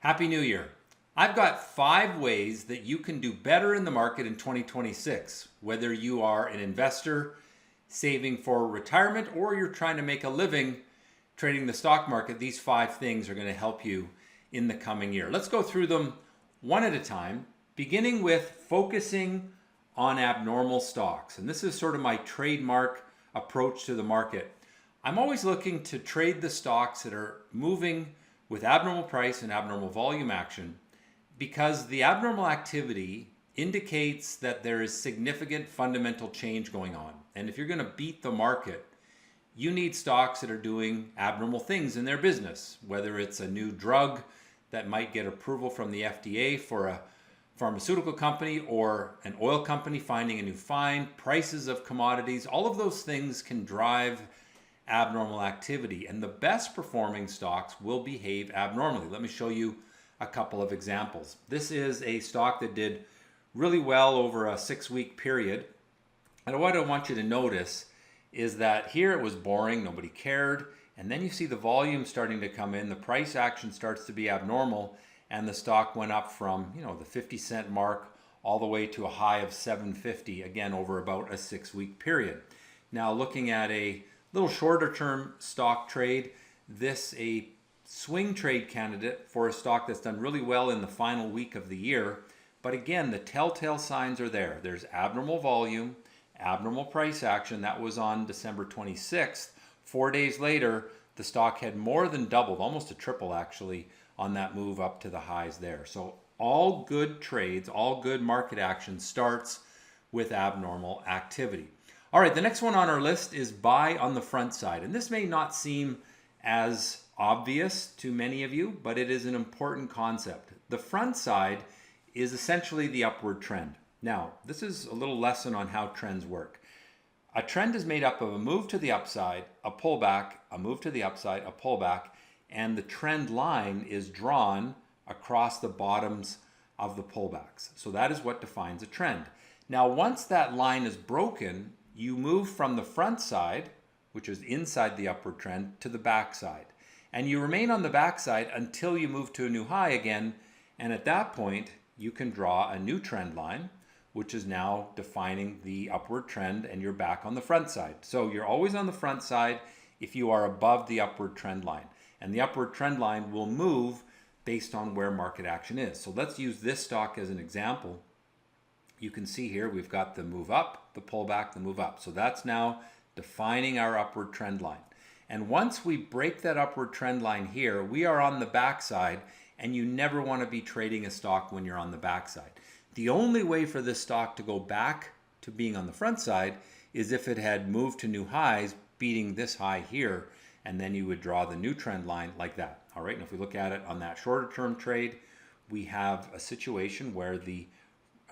Happy New Year. I've got 5 ways that you can do better in the market in 2026, whether you are an investor saving for retirement or you're trying to make a living trading the stock market. These 5 things are going to help you in the coming year. Let's go through them one at a time, beginning with focusing on abnormal stocks. And this is sort of my trademark approach to the market. I'm always looking to trade the stocks that are moving with abnormal price and abnormal volume action, because the abnormal activity indicates that there is significant fundamental change going on. And if you're going to beat the market, you need stocks that are doing abnormal things in their business, whether it's a new drug that might get approval from the FDA for a pharmaceutical company or an oil company finding a new find, prices of commodities. All of those things can drive abnormal activity, and the best performing stocks will behave abnormally. Let me show you a couple of examples. This is a stock that did really well over a 6-week period. And what I want you to notice is that here it was boring, nobody cared, and then you see the volume starting to come in, the price action starts to be abnormal, and the stock went up from, the 50-cent mark all the way to a high of 750, again over about a 6-week period. Now looking at a little shorter term stock trade, this a swing trade candidate for a stock that's done really well in the final week of the year. But again, the telltale signs are there. There's abnormal volume, abnormal price action. That was on December 26th. 4 days later, the stock had more than doubled, almost a triple actually, on that move up to the highs there. So all good trades, all good market action starts with abnormal activity. All right, the next one on our list is buy on the front side. And this may not seem as obvious to many of you, but it is an important concept. The front side is essentially the upward trend. Now, this is a little lesson on how trends work. A trend is made up of a move to the upside, a pullback, a move to the upside, a pullback, and the trend line is drawn across the bottoms of the pullbacks. So that is what defines a trend. Now, once that line is broken, you move from the front side, which is inside the upward trend, to the back side. And you remain on the back side until you move to a new high again. And at that point, you can draw a new trend line, which is now defining the upward trend, and you're back on the front side. So you're always on the front side if you are above the upward trend line. And the upward trend line will move based on where market action is. So let's use this stock as an example. You can see here we've got the move up, the pullback, the move up. So that's now defining our upward trend line. And once we break that upward trend line here, we are on the backside, and you never want to be trading a stock when you're on the backside. The only way for this stock to go back to being on the front side is if it had moved to new highs, beating this high here, and then you would draw the new trend line like that. All right, and if we look at it on that shorter term trade, we have a situation where the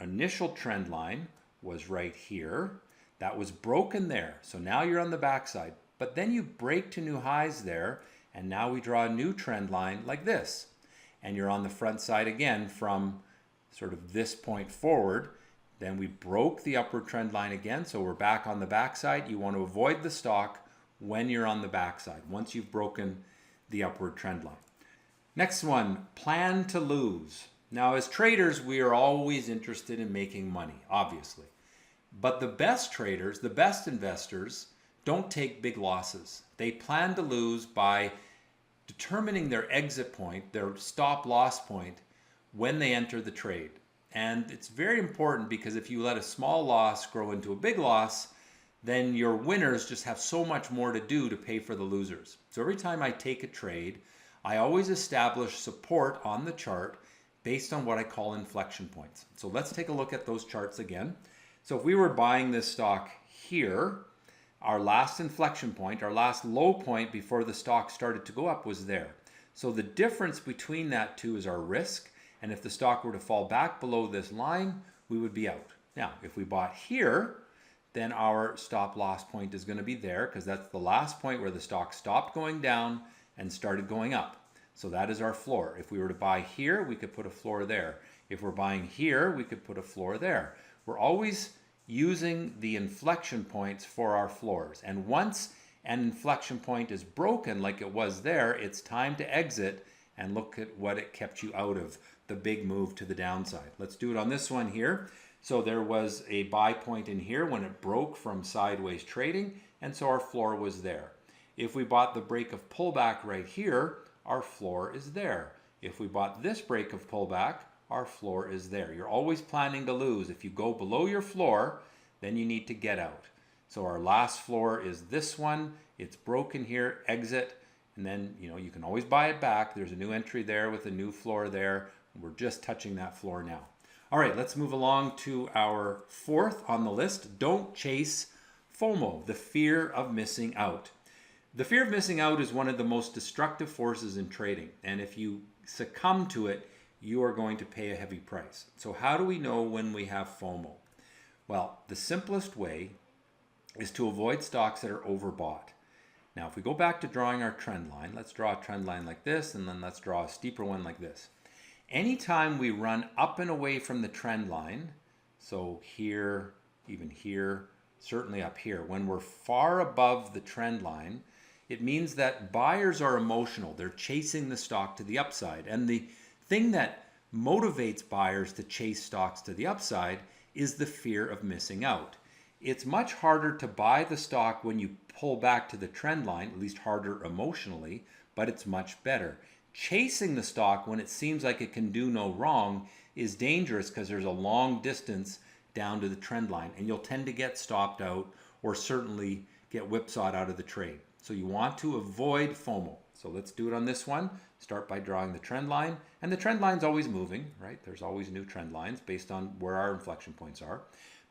initial trend line was right here. That was broken there. So now you're on the backside. But then you break to new highs there, and now we draw a new trend line like this. And you're on the front side again from sort of this point forward. Then we broke the upward trend line again, so we're back on the backside. You want to avoid the stock when you're on the backside, once you've broken the upward trend line. Next one, plan to lose. Now, as traders, we are always interested in making money, obviously. But the best traders, the best investors, don't take big losses. They plan to lose by determining their exit point, their stop loss point, when they enter the trade. And it's very important, because if you let a small loss grow into a big loss, then your winners just have so much more to do to pay for the losers. So every time I take a trade, I always establish support on the chart based on what I call inflection points. So let's take a look at those charts again. So if we were buying this stock here, our last inflection point, our last low point before the stock started to go up was there. So the difference between that two is our risk. And if the stock were to fall back below this line, we would be out. Now, if we bought here, then our stop loss point is going to be there, because that's the last point where the stock stopped going down and started going up. So that is our floor. If we were to buy here, we could put a floor there. If we're buying here, we could put a floor there. We're always using the inflection points for our floors. And once an inflection point is broken like it was there, it's time to exit and look at what it kept you out of the big move to the downside. Let's do it on this one here. So there was a buy point in here when it broke from sideways trading, and so our floor was there. If we bought the break of pullback right here, our floor is there. If we bought this break of pullback, our floor is there. You're always planning to lose. If you go below your floor, then you need to get out. So our last floor is this one. It's broken here, exit, and then you can always buy it back. There's a new entry there with a new floor there. We're just touching that floor now. All right, let's move along to our fourth on the list. Don't chase FOMO, the fear of missing out. The fear of missing out is one of the most destructive forces in trading, and if you succumb to it, you are going to pay a heavy price. So how do we know when we have FOMO? Well, the simplest way is to avoid stocks that are overbought. Now, if we go back to drawing our trend line, let's draw a trend line like this, and then let's draw a steeper one like this. Anytime we run up and away from the trend line, so here, even here, certainly up here, when we're far above the trend line, it means that buyers are emotional. They're chasing the stock to the upside. And the thing that motivates buyers to chase stocks to the upside is the fear of missing out. It's much harder to buy the stock when you pull back to the trend line, at least harder emotionally, but it's much better. Chasing the stock when it seems like it can do no wrong is dangerous because there's a long distance down to the trend line, and you'll tend to get stopped out or certainly get whipsawed out of the trade. So you want to avoid FOMO. So let's do it on this one. Start by drawing the trend line, and the trend line's always moving, right? There's always new trend lines based on where our inflection points are.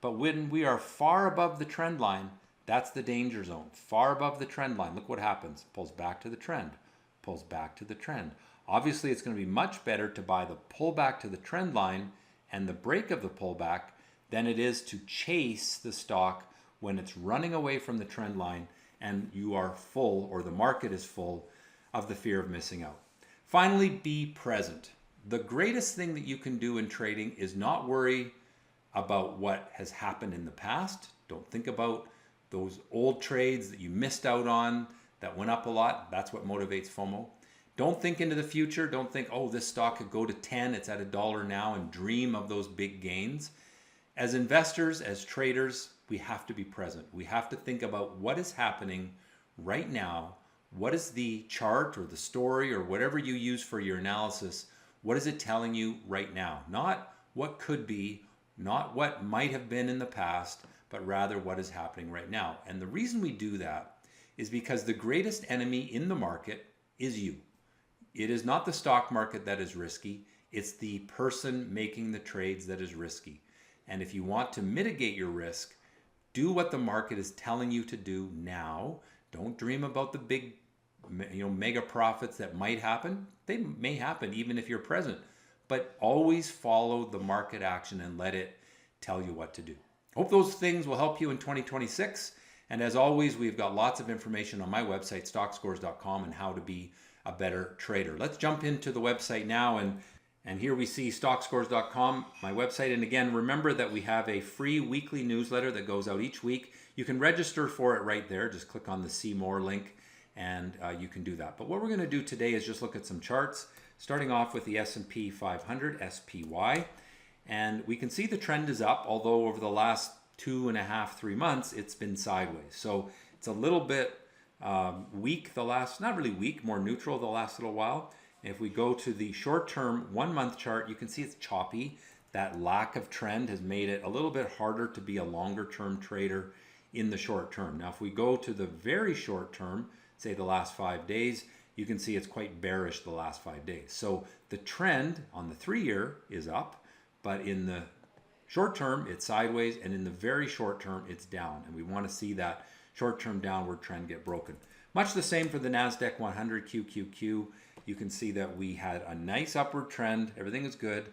But when we are far above the trend line, that's the danger zone. Far above the trend line, look what happens. Pulls back to the trend, pulls back to the trend. Obviously, it's going to be much better to buy the pullback to the trend line and the break of the pullback than it is to chase the stock when it's running away from the trend line and you are full, or the market is full, of the fear of missing out. Finally, be present. The greatest thing that you can do in trading is not worry about what has happened in the past. Don't think about those old trades that you missed out on that went up a lot. That's what motivates FOMO. Don't think into the future. Don't think, oh, this stock could go to 10, it's at $1 now, and dream of those big gains. As investors, as traders, we have to be present. We have to think about what is happening right now. What is the chart or the story or whatever you use for your analysis? What is it telling you right now? Not what could be, not what might have been in the past, but rather what is happening right now. And the reason we do that is because the greatest enemy in the market is you. It is not the stock market that is risky. It's the person making the trades that is risky. And if you want to mitigate your risk, do what the market is telling you to do now. Don't dream about the big, mega profits that might happen. They may happen even if you're present, but always follow the market action and let it tell you what to do. Hope those things will help you in 2026. And as always, we've got lots of information on my website, stockscores.com, and how to be a better trader. Let's jump into the website now, and here we see stockscores.com, my website. And again, remember that we have a free weekly newsletter that goes out each week. You can register for it right there. Just click on the See More link, and you can do that. But what we're going to do today is just look at some charts, starting off with the S&P 500, SPY. And we can see the trend is up, although over the last 2.5, 3 months, it's been sideways. So it's a little bit weak the last, not really weak, more neutral the last little while. If we go to the short-term 1 month chart, you can see it's choppy. That lack of trend has made it a little bit harder to be a longer-term trader in the short term. Now, if we go to the very short term, say the last 5 days, you can see it's quite bearish the last 5 days. So the trend on the 3-year is up, but in the short term, it's sideways, and in the very short term, it's down. And we want to see that short-term downward trend get broken. Much the same for the NASDAQ 100 QQQ. You can see that we had a nice upward trend. Everything is good.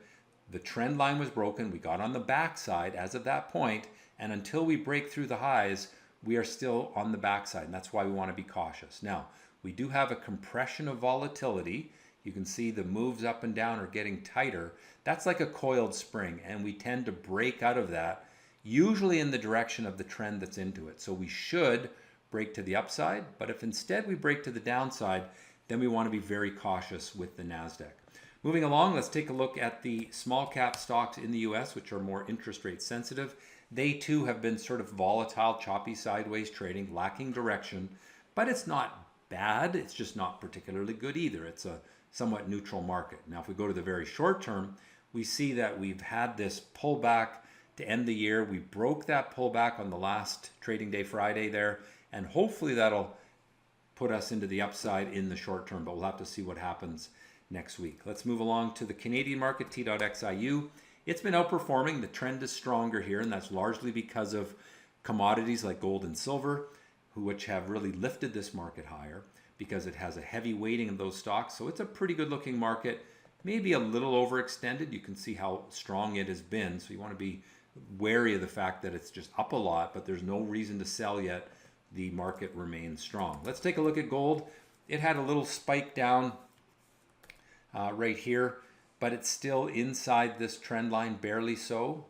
The trend line was broken. We got on the backside as of that point, and until we break through the highs, we are still on the backside, and that's why we want to be cautious. Now, we do have a compression of volatility. You can see the moves up and down are getting tighter. That's like a coiled spring, and we tend to break out of that, usually in the direction of the trend that's into it. So we should break to the upside, but if instead we break to the downside, then we want to be very cautious with the NASDAQ. Moving along, let's take a look at the small cap stocks in the US, which are more interest rate sensitive. They too have been sort of volatile, choppy, sideways trading, lacking direction, but it's not bad. It's just not particularly good either. It's a somewhat neutral market. Now, if we go to the very short term, we see that we've had this pullback to end the year. We broke that pullback on the last trading day, Friday there, and hopefully that'll put us into the upside in the short term, but we'll have to see what happens next week. Let's move along to the Canadian market, T.XIU. It's been outperforming. The trend is stronger here, and that's largely because of commodities like gold and silver, which have really lifted this market higher because it has a heavy weighting of those stocks. So it's a pretty good looking market, maybe a little overextended. You can see how strong it has been. So you want to be wary of the fact that it's just up a lot, but there's no reason to sell yet. The market remains strong. Let's take a look at gold. It had a little spike down right here, but it's still inside this trend line, barely so,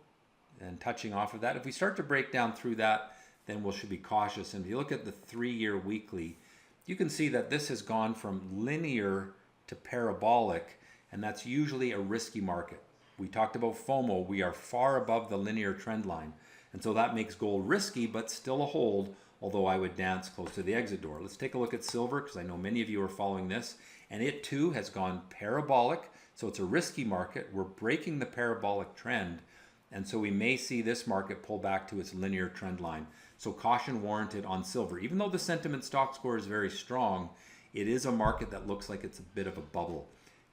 and touching off of that. If we start to break down through that, then we should be cautious. And if you look at the 3-year weekly, you can see that this has gone from linear to parabolic, and that's usually a risky market. We talked about FOMO. We are far above the linear trend line, and so that makes gold risky, but still a hold, although I would dance close to the exit door. Let's take a look at silver, because I know many of you are following this, and it too has gone parabolic, so it's a risky market. We're breaking the parabolic trend, and so we may see this market pull back to its linear trend line. So caution warranted on silver. Even though the sentiment stock score is very strong, it is a market that looks like it's a bit of a bubble,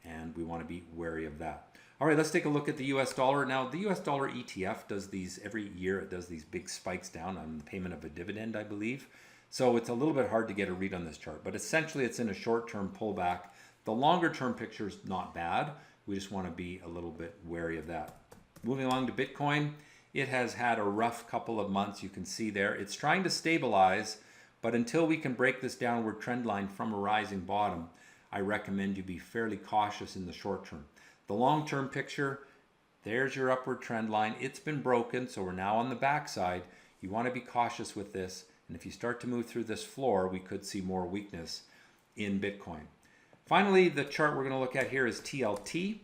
and we want to be wary of that. All right, let's take a look at the US dollar. Now, the US dollar ETF does these every year. It does these big spikes down on the payment of a dividend, I believe. So it's a little bit hard to get a read on this chart, but essentially it's in a short-term pullback. The longer-term picture is not bad. We just want to be a little bit wary of that. Moving along to Bitcoin, it has had a rough couple of months. You can see there. It's trying to stabilize, but until we can break this downward trend line from a rising bottom, I recommend you be fairly cautious in the short term. The long-term picture, there's your upward trend line. It's been broken, so we're now on the backside. You want to be cautious with this, and if you start to move through this floor, we could see more weakness in Bitcoin. Finally, the chart we're going to look at here is TLT,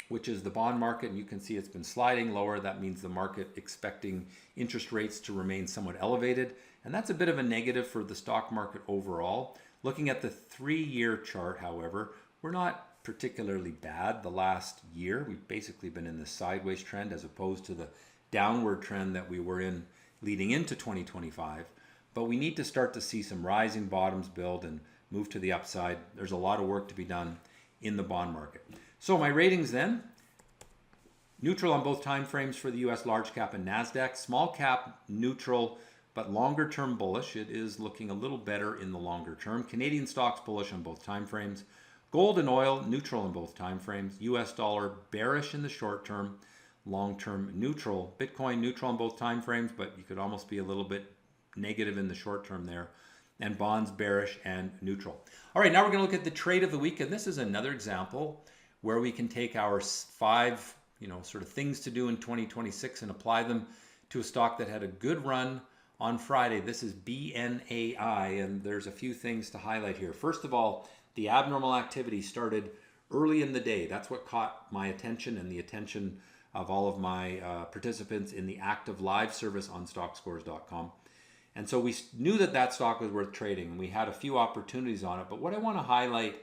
which is the bond market, and you can see it's been sliding lower. That means the market expecting interest rates to remain somewhat elevated, and that's a bit of a negative for the stock market overall. Looking at the 3-year chart, however, we're not particularly bad. The last year, we've basically been in this sideways trend as opposed to the downward trend that we were in leading into 2025. But we need to start to see some rising bottoms build and move to the upside. There's a lot of work to be done in the bond market. So my ratings then, neutral on both time frames for the US large cap and NASDAQ, small cap neutral, but longer term bullish. It is looking a little better in the longer term. Canadian stocks bullish on both time frames. Gold and oil neutral in both time frames. US dollar bearish in the short term, long term neutral. Bitcoin neutral on both time frames, but you could almost be a little bit negative in the short term there. And bonds bearish and neutral. All right, now we're going to look at the trade of the week, and this is another example where we can take our 5, sort of things to do in 2026 and apply them to a stock that had a good run on Friday. This is BNAI, and there's a few things to highlight here. First of all, the abnormal activity started early in the day. That's what caught my attention and the attention of all of my participants in the active live service on Stockscores.com. And so we knew that that stock was worth trading, and we had a few opportunities on it. But what I want to highlight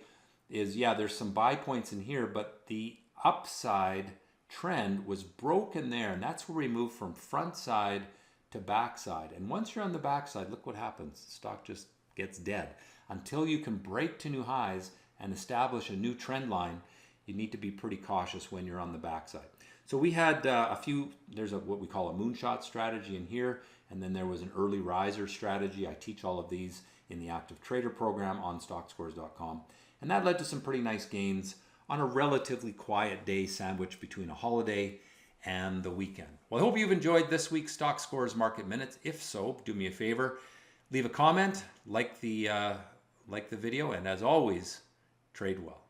is, yeah, there's some buy points in here, but the upside trend was broken there, and that's where we moved from front side to backside. And once you're on the backside, look what happens. The stock just gets dead. Until you can break to new highs and establish a new trend line, you need to be pretty cautious when you're on the backside. So we had there's what we call a moonshot strategy in here, and then there was an early riser strategy. I teach all of these in the active trader program on Stockscores.com. And that led to some pretty nice gains on a relatively quiet day sandwiched between a holiday and the weekend. Well, I hope you've enjoyed this week's Stock Scores Market Minutes. If so, do me a favor, leave a comment, like the video, and as always, trade well.